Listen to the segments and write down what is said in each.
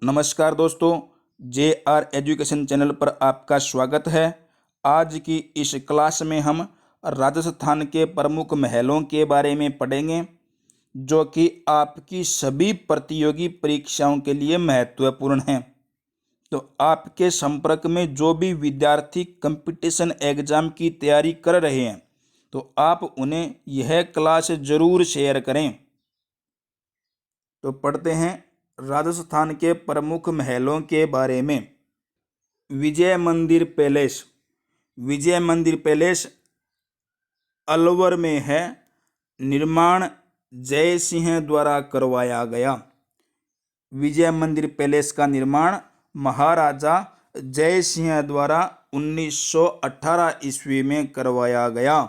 नमस्कार दोस्तों, JR education channel पर आपका स्वागत है। आज की इस क्लास में हम राजस्थान के प्रमुख महलों के बारे में पढ़ेंगे, जो कि आपकी सभी प्रतियोगी परीक्षाओं के लिए महत्वपूर्ण हैं। तो आपके संपर्क में जो भी विद्यार्थी कंपटीशन एग्जाम की तैयारी कर रहे हैं, तो आप उन्हें यह क्लास जरूर शेयर करें। तो पढ़ते हैं राजस्थान के प्रमुख महलों के बारे में। विजय मंदिर पैलेस। विजय मंदिर पैलेस अलवर में है। निर्माण जय सिंह द्वारा करवाया गया। विजय मंदिर पैलेस का निर्माण महाराजा जय सिंह द्वारा 1918 ईस्वी में करवाया गया।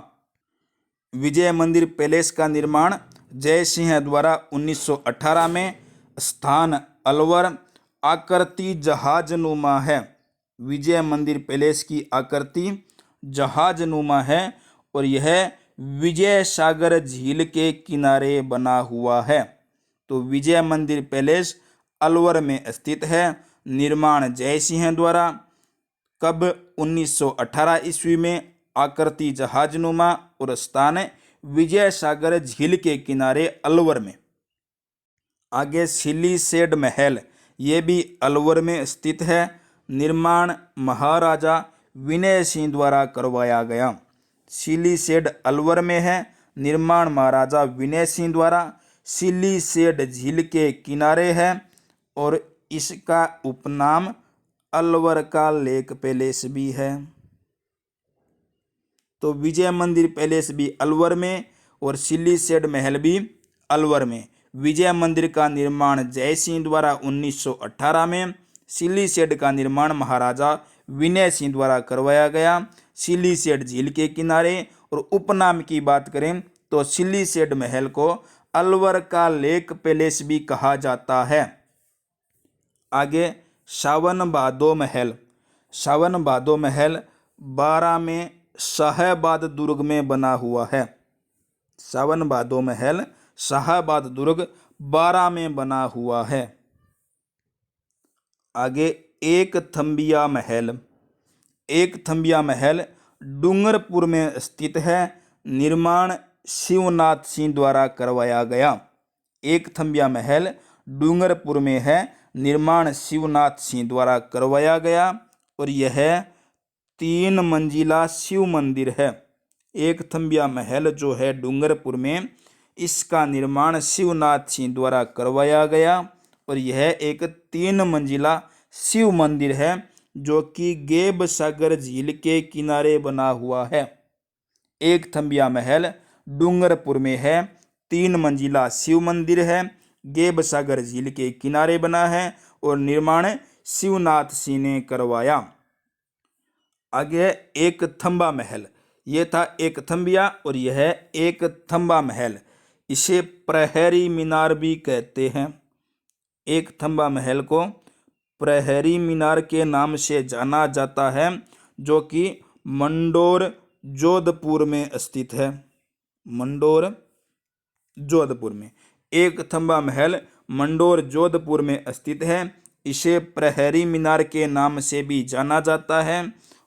विजय मंदिर पैलेस का निर्माण जय सिंह द्वारा 1918 में। स्थान अलवर। आकृति जहाजनुमा है। विजय मंदिर पैलेस की आकृति जहाजनुमा है और यह विजय सागर झील के किनारे बना हुआ है। तो विजय मंदिर पैलेस अलवर में स्थित है। निर्माण जय सिंह द्वारा। कब? 1918 ईस्वी में। आकृति जहाजनुमा और स्थान विजय सागर झील के किनारे अलवर में। आगे सिलीसेड महल, ये भी अलवर में स्थित है। निर्माण महाराजा विनय सिंह द्वारा करवाया गया। सिलीसेड अलवर में है। निर्माण महाराजा विनय सिंह द्वारा। सिलीसेड झील के किनारे है और इसका उपनाम अलवर का लेक पैलेस भी है। तो विजय मंदिर पैलेस भी अलवर में और सिलीसेड महल भी अलवर में। विजय मंदिर का निर्माण जय सिंह द्वारा 1918 में। सिलीसेड का निर्माण महाराजा विनय सिंह द्वारा करवाया गया। सिलीसेड झील के किनारे। और उपनाम की बात करें तो सिलीसेड महल को अलवर का लेक पैलेस भी कहा जाता है। आगे सावन भादो महल। सावन भादो महल 12 में शाहबाद दुर्ग में बना हुआ है। सावन भादो महल शाहबाद दुर्ग 12 में बना हुआ है। आगे एक थंबिया महल। एक थंबिया महल डूंगरपुर में स्थित है। निर्माण शिवनाथ सिंह द्वारा करवाया गया। एक थंबिया महल डूंगरपुर में है। निर्माण शिवनाथ सिंह द्वारा करवाया गया और यह 3 मंजिला शिव मंदिर है। एक थंबिया महल जो है डूंगरपुर में, इसका निर्माण शिवनाथ सिंह द्वारा करवाया गया और यह एक 3 मंजिला शिव मंदिर है जो कि गेब सागर झील के किनारे बना हुआ है। एक थंबिया महल डूंगरपुर में है। 3 मंजिला शिव मंदिर है। गेब सागर झील के किनारे बना है और निर्माण शिवनाथ सिंह ने करवाया। आगे एक थंबा महल। ये था एक थंबिया और यह एक थंबा महल। इसे प्रहरी मीनार भी कहते हैं। एक थंबा महल को प्रहरी मीनार के नाम से जाना जाता है, जो कि मंडोर जोधपुर में स्थित है। मंडोर जोधपुर में एक थंबा महल मंडोर जोधपुर में स्थित है। इसे प्रहरी मीनार के नाम से भी जाना जाता है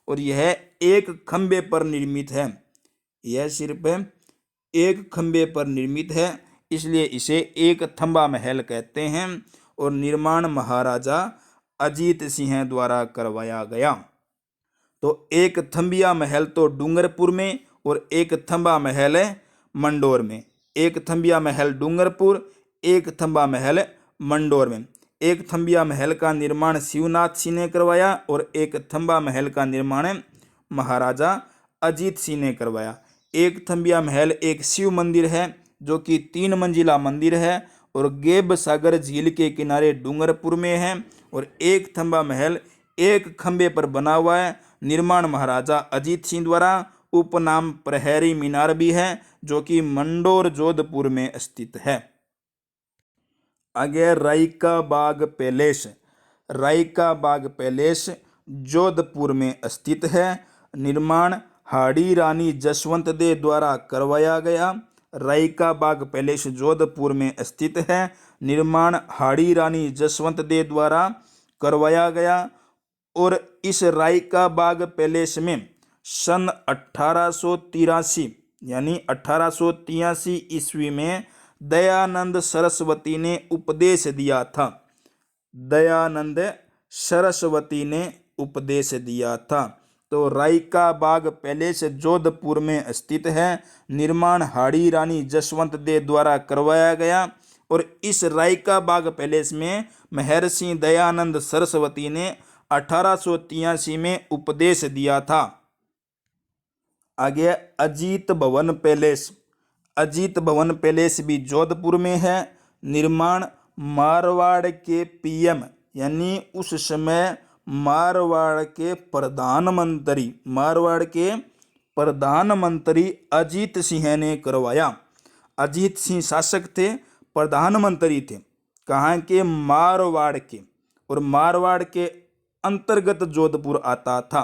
और यह एक खंबे पर निर्मित है। यह सिर्फ एक खंबे पर निर्मित है, इसलिए इसे एक थंबा महल कहते हैं और निर्माण महाराजा अजीत सिंह द्वारा करवाया गया। तो एक थंबिया महल तो डूंगरपुर में और एक थंबा महल है मंडोर में। एक थंबिया महल डूंगरपुर, एक थंबा महल मंडोर में। एक थंबिया महल का निर्माण शिवनाथ सिंह ने करवाया और एक थंबा महल का निर्माण महाराजा अजीत सिंह ने करवाया। एक थंबिया महल एक शिव मंदिर है जो कि 3 मंजिला मंदिर है और गेब सागर झील के किनारे डूंगरपुर में है और एक थंबा महल एक खंबे पर बना हुआ है। निर्माण महाराजा अजीत सिंह द्वारा। उपनाम प्रहरी मीनार भी है जो कि मंडोर जोधपुर में स्थित है। आगे रायका बाग पैलेस। रायका बाग पैलेस जोधपुर में स्थित है। निर्माण हाड़ी रानी जसवंत दे द्वारा करवाया गया। रायका बाग पैलेस जोधपुर में स्थित है। निर्माण हाड़ी रानी जसवंत दे द्वारा करवाया गया और इस रायका बाग पैलेस में सन 1883 यानी 1883 ईस्वी में दयानंद सरस्वती ने उपदेश दिया था। दयानंद सरस्वती ने उपदेश दिया था। तो रायका बाग पैलेस जोधपुर में स्थित है। निर्माण हाड़ी रानी जसवंत दे द्वारा करवाया गया और इस रायका बाग पैलेस में महर्षि दयानंद सरस्वती ने 1883 में उपदेश दिया था। आगे अजीत भवन पैलेस। अजीत भवन पैलेस भी जोधपुर में है। निर्माण मारवाड़ के पीएम यानी उस समय मारवाड़ के प्रधानमंत्री अजीत सिंह ने करवाया। अजीत सिंह शासक थे, प्रधानमंत्री थे कहाँ के? मारवाड़ के, और मारवाड़ के अंतर्गत जोधपुर आता था।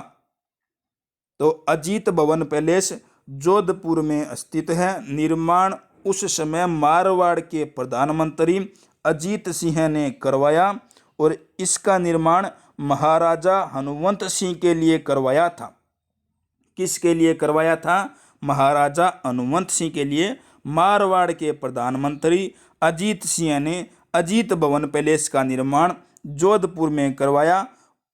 तो अजीत भवन पैलेस जोधपुर में स्थित है। निर्माण उस समय मारवाड़ के प्रधानमंत्री अजीत सिंह ने करवाया और इसका निर्माण महाराजा हनुमंत सिंह के लिए करवाया था। किसके लिए करवाया था? महाराजा हनुमंत सिंह के लिए मारवाड़ के प्रधानमंत्री अजीत सिंह ने अजीत भवन पैलेस का निर्माण जोधपुर में करवाया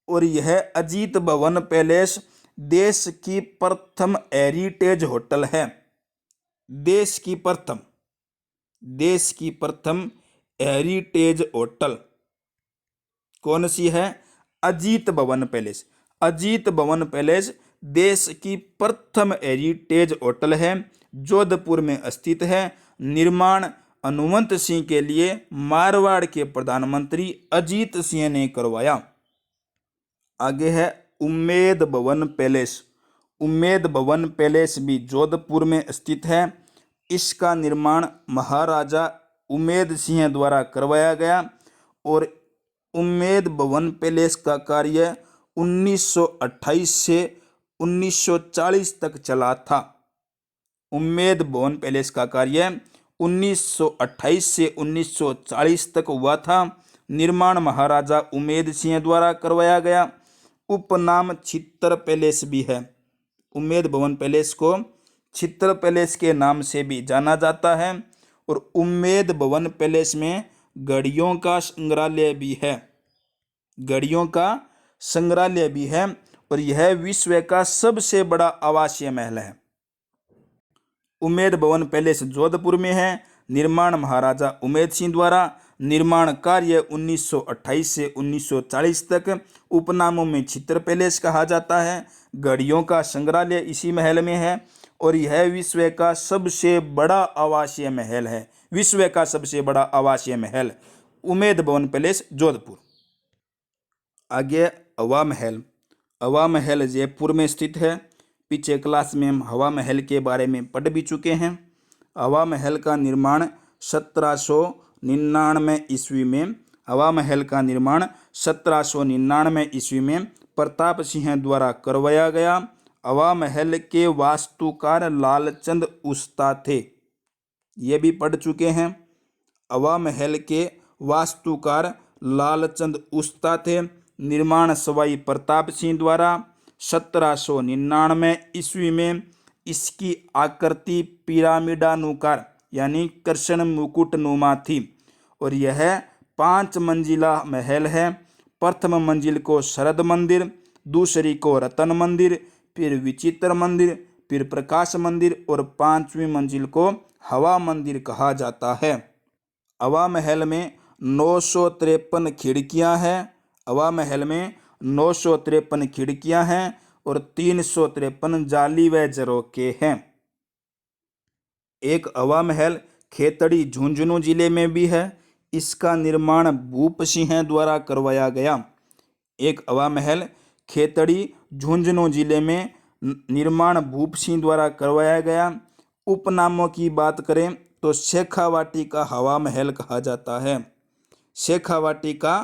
और यह अजीत भवन पैलेस देश की प्रथम हेरिटेज होटल है। देश की प्रथम हेरिटेज होटल कौन सी है? अजीत भवन पैलेस। अजीत भवन पैलेस देश की प्रथम हेरिटेज होटल है, जोधपुर में स्थित है। निर्माण हनुमंत सिंह के लिए मारवाड़ के प्रधानमंत्री अजीत सिंह ने करवाया। आगे है उम्मेद भवन पैलेस। उम्मेद भवन पैलेस भी जोधपुर में स्थित है। इसका निर्माण महाराजा उम्मेद सिंह द्वारा करवाया गया और उम्मेद भवन पैलेस का कार्य 1928 से 1940 तक चला था। उम्मेद भवन पैलेस का कार्य 1928 से 1940 तक हुआ था। निर्माण महाराजा उम्मेद सिंह द्वारा करवाया गया। उपनाम छित्तर पैलेस भी है। उम्मेद भवन पैलेस को छित्तर पैलेस के नाम से भी जाना जाता है और उम्मेद भवन पैलेस में घड़ियों का संग्रहालय भी है। घड़ियों का संग्रहालय भी है और यह विश्व का सबसे बड़ा आवासीय महल है। उम्मेद भवन पैलेस जोधपुर में है। निर्माण महाराजा उम्मेद सिंह द्वारा। निर्माण कार्य 1928 से 1940 तक। उपनामों में छित्र पैलेस कहा जाता है। घड़ियों का संग्रहालय इसी महल में है और यह विश्व का सबसे बड़ा आवासीय महल है। विश्व का सबसे बड़ा आवासीय महल उम्मेद भवन पैलेस जोधपुर। आगे हवा महल। हवा महल जयपुर में स्थित है। पीछे क्लास में हम हवा महल के बारे में पढ़ भी चुके हैं। हवा महल का निर्माण 1799 ईस्वी में हवा महल का निर्माण 1799 ईस्वी में प्रताप सिंह द्वारा करवाया गया। हवा महल के वास्तुकार लालचंद उस्ता थे। ये भी पढ़ चुके हैं। हवा महल के वास्तुकार लालचंद उस्ता थे। निर्माण सवाई प्रताप सिंह द्वारा। 1799 ईस्वी में इसकी आकृति पिरामिडानुकार यानी कृष्ण मुकुट नुमा थी और यह 5 मंजिला महल है। प्रथम मंजिल को शरद मंदिर, दूसरी को रतन मंदिर, फिर विचित्र मंदिर, फिर प्रकाश मंदिर और 5वीं मंजिल को हवा मंदिर कहा जाता है। हवा महल में 953 खिड़कियां हैं। हवा महल में 953 खिड़कियां हैं और 353 जाली व झरोखे हैं। एक हवा महल खेतड़ी झुंझुनू जिले में भी है। इसका निर्माण भूप सिंह द्वारा करवाया गया। एक हवा महल खेतड़ी झुंझुनू जिले में निर्माण भूप सिंह द्वारा करवाया गया। उपनामों की बात करें तो शेखावाटी का हवा महल कहा जाता है। शेखावाटी का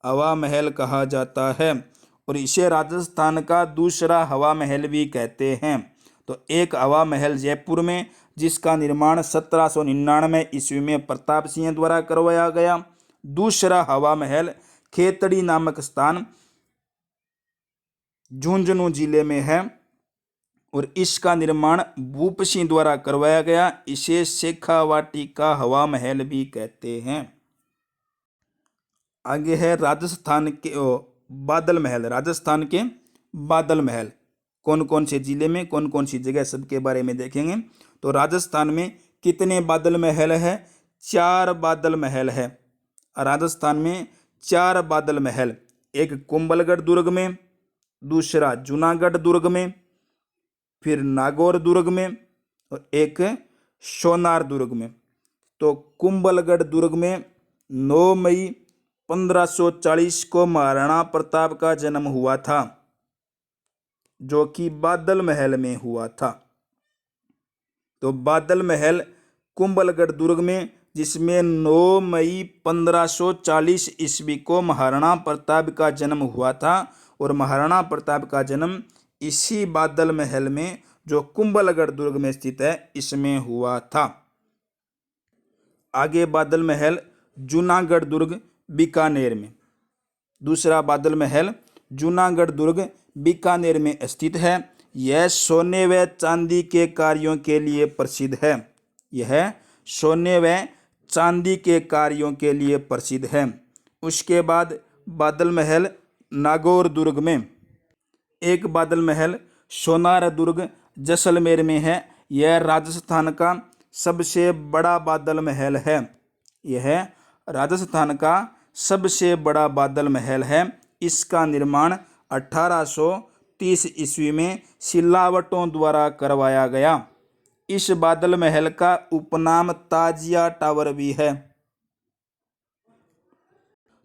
हवा महल कहा जाता है और इसे राजस्थान का दूसरा हवा महल भी कहते हैं। तो एक हवा महल जयपुर में, जिसका निर्माण 1799 ईस्वी में प्रताप सिंह द्वारा करवाया गया। दूसरा हवा महल खेतड़ी नामक स्थान झुंझुनू जिले में है और इसका निर्माण भूप सिंह द्वारा करवाया गया। इसे शेखावाटी का हवा महल भी कहते हैं। आगे है राजस्थान के बादल महल। राजस्थान के बादल महल कौन कौन से जिले में, कौन कौन सी जगह, सबके बारे में देखेंगे। तो राजस्थान में कितने बादल महल है? 4 बादल महल है। राजस्थान में 4 बादल महल, एक कुंभलगढ़ दुर्ग में, दूसरा जूनागढ़ दुर्ग में, फिर नागौर दुर्ग में और एक सोनार दुर्ग में। तो कुंभलगढ़ दुर्ग में 9 मई 1540 को महाराणा प्रताप का जन्म हुआ था, जो कि बादल महल में हुआ था। तो बादल महल कुंभलगढ़ दुर्ग में, जिसमें 9 मई 1540 ईस्वी को महाराणा प्रताप का जन्म हुआ था और महाराणा प्रताप का जन्म इसी बादल महल में, जो कुंभलगढ़ दुर्ग में स्थित है, इसमें हुआ था। आगे बादल महल जूनागढ़ दुर्ग बीकानेर में। दूसरा बादल महल जूनागढ़ दुर्ग बीकानेर में स्थित है। यह सोने व चांदी के कार्यों के लिए प्रसिद्ध है। यह सोने व चांदी के कार्यों के लिए प्रसिद्ध है। उसके बाद बादल महल नागौर दुर्ग में। एक बादल महल सोनार दुर्ग जैसलमेर में है। यह राजस्थान का सबसे बड़ा बादल महल है। यह राजस्थान का सबसे बड़ा बादल महल है। इसका निर्माण 1830 ईस्वी में सिलावटों द्वारा करवाया गया। इस बादल महल का उपनाम ताजिया टावर भी है।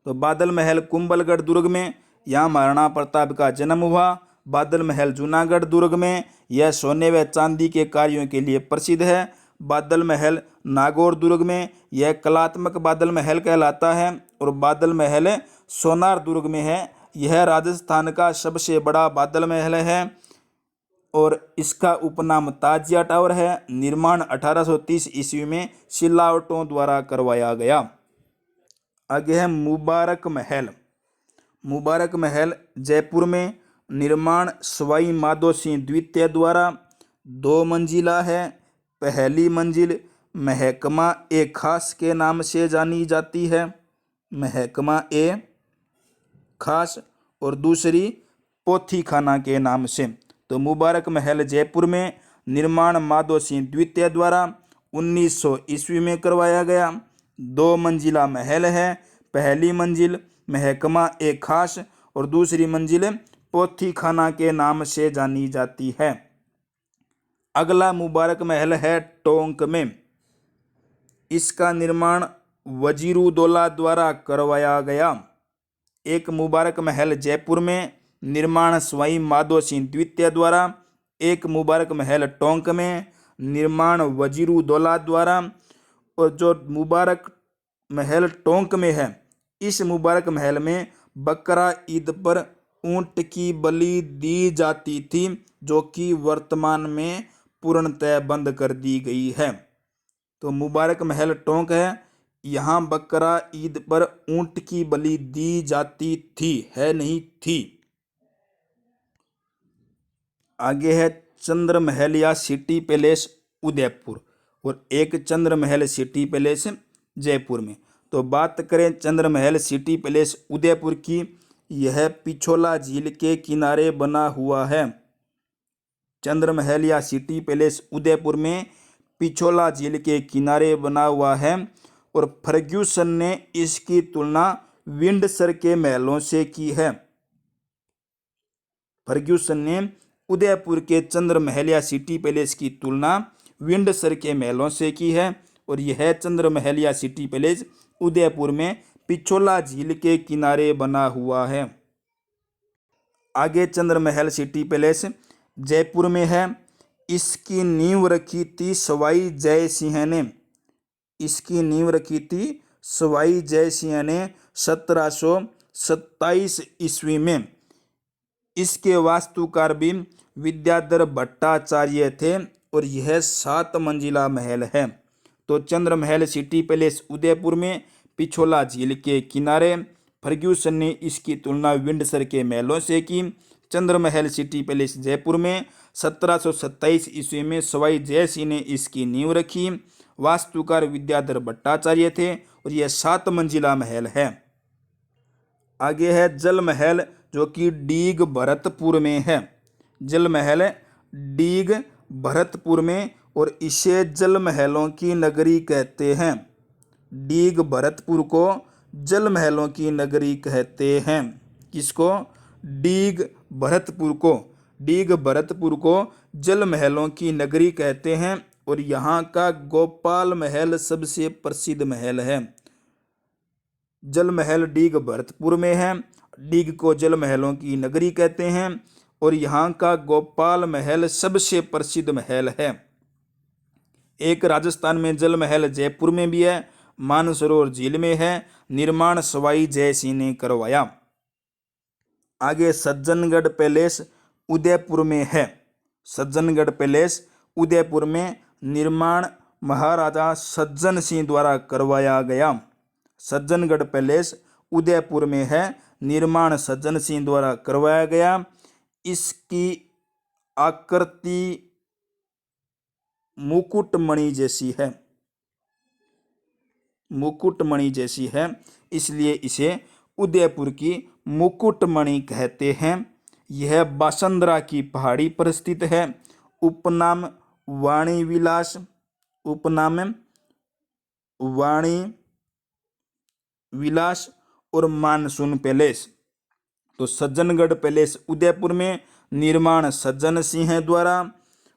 तो बादल महल कुंभलगढ़ दुर्ग में, यहाँ महाराणा प्रताप का जन्म हुआ। बादल महल जूनागढ़ दुर्ग में, यह सोने व चांदी के कार्यों के लिए प्रसिद्ध है। बादल महल नागौर दुर्ग में, यह कलात्मक बादल महल कहलाता है। और बादल महल सोनार दुर्ग में है, यह राजस्थान का सबसे बड़ा बादल महल है और इसका उपनाम ताजिया टावर है। निर्माण 1830 ईस्वी में सिलावटों द्वारा करवाया गया। आगे है मुबारक महल। मुबारक महल जयपुर में। निर्माण सवाई माधो सिंह द्वितीय द्वारा। 2 मंजिला है। पहली मंजिल महकमा ए खास के नाम से जानी जाती है, महकमा ए खास, और दूसरी पोथी खाना के नाम से। तो मुबारक महल जयपुर में। निर्माण माधो सिंह द्वितीय द्वारा 1900 ईस्वी में करवाया गया। 2 मंजिला महल है। पहली मंजिल महकमा ए खास और दूसरी मंजिल पोथी खाना के नाम से जानी जाती है। अगला मुबारक महल है टोंक में। इसका निर्माण वजीरुद्दौला द्वारा करवाया गया। एक मुबारक महल जयपुर में। निर्माण सवाई माधो सिंह द्वितीय द्वारा। एक मुबारक महल टोंक में। निर्माण वजीरुद्दौला द्वारा। और जो मुबारक महल टोंक में है, इस मुबारक महल में बकरा ईद पर ऊंट की बलि दी जाती थी, जो कि वर्तमान में पूर्णतः बंद कर दी गई है। तो मुबारक महल टोंक है, यहाँ बकरा ईद पर ऊंट की बलि दी जाती थी, है नहीं थी। आगे है चंद्र महल या सिटी पैलेस उदयपुर और एक चंद्र महल सिटी पैलेस जयपुर में। तो बात करें चंद्र महल सिटी पैलेस उदयपुर की, यह पिछोला झील के किनारे बना हुआ है। चंद्र महल या सिटी पैलेस उदयपुर में पिछोला झील के किनारे बना हुआ है और फर्ग्यूसन ने इसकी तुलना विंडसर के महलों से की है। फर्ग्यूसन ने उदयपुर के चंद्र महल या सिटी पैलेस की तुलना विंडसर के महलों से की है और यह चंद्र महल या सिटी पैलेस उदयपुर में पिछोला झील के किनारे बना हुआ है। आगे चंद्र महल सिटी पैलेस जयपुर में है। इसकी नींव रखी थी सवाई जय सिंह ने। इसकी नींव रखी थी सवाई जय सिंह ने 1727 ईस्वी में। इसके वास्तुकार भी विद्याधर भट्टाचार्य थे और यह 7 मंजिला महल है। तो चंद्र महल सिटी पैलेस उदयपुर में पिछोला झील के किनारे। फर्ग्यूसन ने इसकी तुलना विंडसर के महलों से की। चंद्र महल सिटी पैलेस जयपुर में 1727 ईस्वी में सवाई जय सिंह ने इसकी नींव रखी। वास्तुकार विद्याधर भट्टाचार्य थे और यह 7 मंजिला महल है। आगे है जल महल, जो कि डीग भरतपुर में है। जल महल डीग भरतपुर में, और इसे जल महलों की नगरी कहते हैं। डीग भरतपुर को जल महलों की नगरी कहते हैं। किसको? डीग भरतपुर को। डीग भरतपुर को जल महलों की नगरी कहते हैं। और यहाँ का गोपाल महल सबसे प्रसिद्ध महल है। जल महल डीग भरतपुर में है। डीग को जल महलों की नगरी कहते हैं और यहाँ का गोपाल महल सबसे प्रसिद्ध महल है। एक राजस्थान में जल महल जयपुर में भी है, मानसरोवर झील में है। निर्माण सवाई जय सिंह ने करवाया। आगे सज्जनगढ़ पैलेस उदयपुर में है। सज्जनगढ़ पैलेस उदयपुर में निर्माण महाराजा सज्जन सिंह द्वारा करवाया गया। सज्जनगढ़ पैलेस उदयपुर में है, निर्माण सज्जन सिंह द्वारा करवाया गया। इसकी आकृति मुकुटमणि जैसी है। मुकुटमणि जैसी है, इसलिए इसे उदयपुर की मुकुटमणि कहते हैं। यह बासंद्रा की पहाड़ी पर स्थित है। उपनाम वाणी विलास, उपनाम वाणी विलास और मानसून पैलेस। तो सज्जनगढ़ पैलेस उदयपुर में निर्माण सज्जन सिंह द्वारा।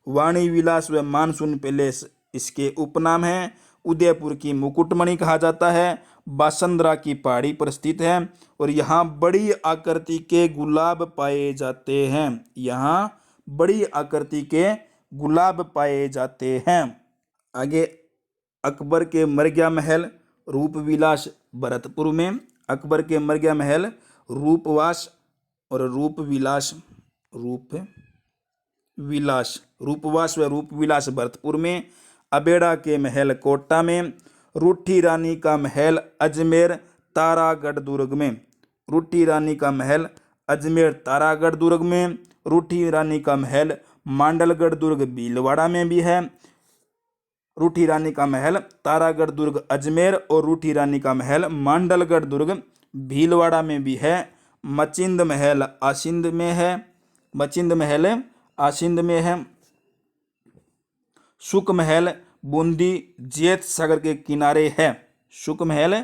वाणी विलास व मानसून पैलेस इसके उपनाम हैं। उदयपुर की मुकुटमणि कहा जाता है। बासंद्रा की पहाड़ी पर स्थित है और यहाँ बड़ी आकृति के गुलाब पाए जाते हैं। यहाँ बड़ी आकृति के गुलाब पाए जाते हैं। आगे अकबर के मरगिया महल रूपविलास भरतपुर में। अकबर के मरगिया महल रूपवास और रूपविलास रूपवास व रूपविलास भरतपुर में। अबेड़ा के महल कोटा में। रूठी रानी का महल अजमेर तारागढ़ दुर्ग में। रूठी रानी का महल अजमेर तारागढ़ दुर्ग में। रूठी रानी का महल मांडलगढ़ दुर्ग भीलवाड़ा में भी है। रूठी रानी का महल तारागढ़ दुर्ग अजमेर और रूठी रानी का महल मांडलगढ़ दुर्ग भीलवाड़ा में भी है। मचिंद महल आसिंद में है। मचिंद महल आसिंद में है। शुक महल बूंदी जेत सागर के किनारे है। शुक महल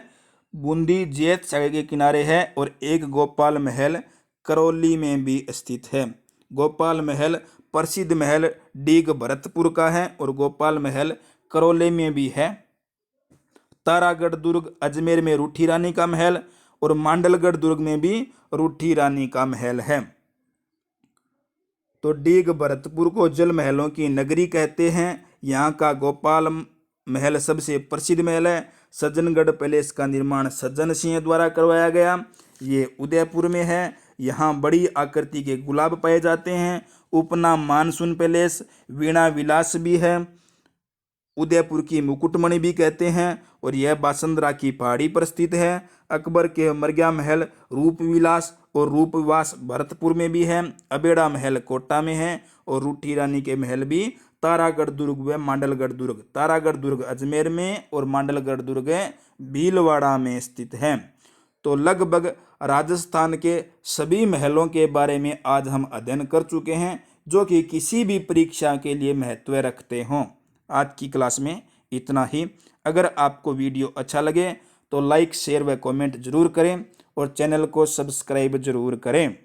बूंदी जेत सागर के किनारे है। और एक गोपाल महल करौली में भी स्थित है। गोपाल महल प्रसिद्ध महल डीग भरतपुर का है और गोपाल महल करौली में भी है। तारागढ़ दुर्ग अजमेर में रूठी रानी का महल और मांडलगढ़ दुर्ग में भी रूठी रानी का महल है। तो डीग भरतपुर को जल महलों की नगरी कहते हैं। यहाँ का गोपाल महल सबसे प्रसिद्ध महल है। सज्जनगढ़ पैलेस का निर्माण सज्जन सिंह द्वारा करवाया गया। ये उदयपुर में है। यहाँ बड़ी आकृति के गुलाब पाए जाते हैं। उपनाम मानसून पैलेस वीणा विलास भी है। उदयपुर की मुकुटमणि भी कहते हैं और यह बासंद्रा की पहाड़ी पर स्थित है। अकबर के मरगिया महल रूपविलास और रूपवास भरतपुर में भी है। अबेड़ा महल कोटा में है और रूठी रानी के महल भी तारागढ़ दुर्ग व मांडलगढ़ दुर्ग। तारागढ़ दुर्ग अजमेर में और मांडलगढ़ दुर्ग भीलवाड़ा में स्थित है। तो लगभग राजस्थान के सभी महलों के बारे में आज हम अध्ययन कर चुके हैं, जो कि किसी भी परीक्षा के लिए महत्व रखते हों। आज की क्लास में इतना ही। अगर आपको वीडियो अच्छा लगे तो लाइक शेयर व कमेंट जरूर करें और चैनल को सब्सक्राइब जरूर करें।